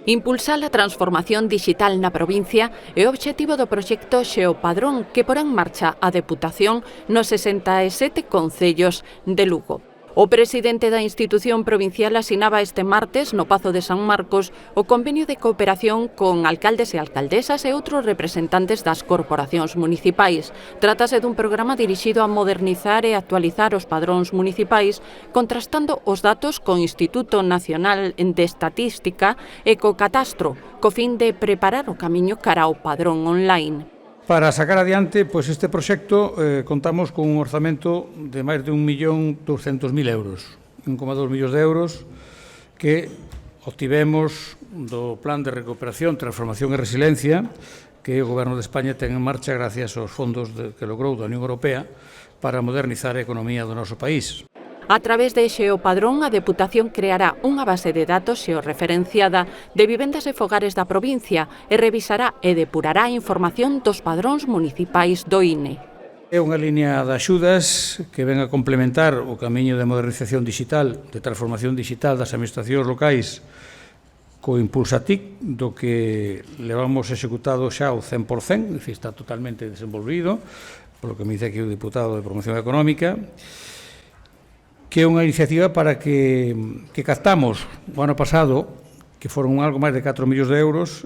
Impulsar a transformación digital na provincia é o obxectivo do proxecto Xeopadrón que porá en marcha a Deputación nos 67 concellos de Lugo. O presidente da institución provincial asinaba este martes no Pazo de San Marcos o convenio de cooperación con alcaldes e alcaldesas e outros representantes das corporacións municipais. Trátase dun programa dirixido a modernizar e actualizar os padróns municipais, contrastando os datos co Instituto Nacional de Estatística e co Catastro, co fin de preparar o camiño cara ao padrón online. Para sacar adiante este proxecto contamos con un orzamento de máis de 1.200.000 euros, 1,2 millóns de euros que obtivemos do Plan de Recuperación, Transformación e Resiliencia que o Goberno de España ten en marcha gracias aos fondos que logrou da Unión Europea para modernizar a economía do noso país. A través de Xeopadrón, a Deputación creará unha base de datos xeorreferenciada de vivendas e fogares da provincia e revisará e depurará a información dos padróns municipais do INE. É unha liña de axudas que ven a complementar o camiño de modernización digital, de transformación digital das administracións locais co Impulsa TIC, do que levamos executado xa o 100%, está totalmente desenvolvido, polo que me dice aquí o Deputado de Promoción Económica, que é unha iniciativa para que captamos o ano pasado, que foron algo máis de 4 millóns de euros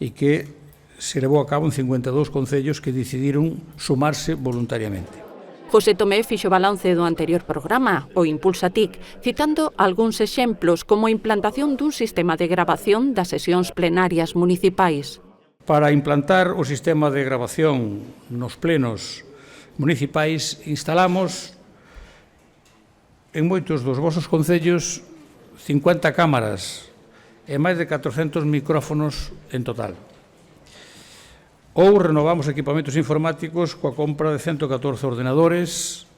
e que se levou a cabo en 52 concellos que decidiron sumarse voluntariamente. José Tomé fixo balance do anterior programa, o Impulsa TIC, citando algúns exemplos como a implantación dun sistema de grabación das sesións plenarias municipais. Para implantar o sistema de grabación nos plenos municipais instalamos en moitos dos vosos concellos 50 cámaras e máis de 400 micrófonos en total. Ou renovamos equipamentos informáticos coa compra de 114 ordenadores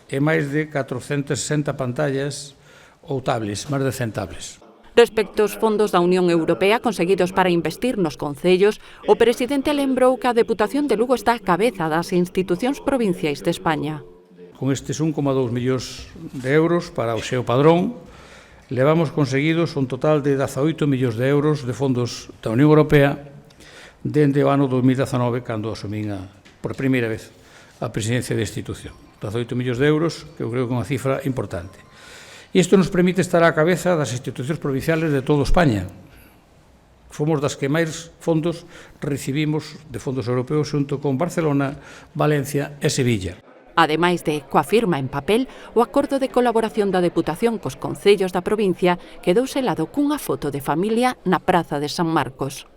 e máis de 460 pantallas ou tablets, máis de 100 tablets. Respecto aos fondos da Unión Europea conseguidos para investir nos concellos, o presidente lembrou que a Deputación de Lugo está á cabeza das institucións provinciais de España. Con estes 1,2 millóns de euros para o Xeopadrón, levamos conseguidos un total de 18 millóns de euros de fondos da Unión Europea dende o ano 2019, cando asumín por primeira vez a presidencia da institución. 18 millóns de euros, que eu creo que é unha cifra importante. Isto nos permite estar á cabeza das institucións provinciales de toda España. Fomos das que máis fondos recibimos de fondos europeos xunto con Barcelona, Valencia e Sevilla. Ademais de coa firma en papel, o acordo de colaboración da Deputación cos concellos da provincia quedou selado cunha foto de familia na Praza de San Marcos.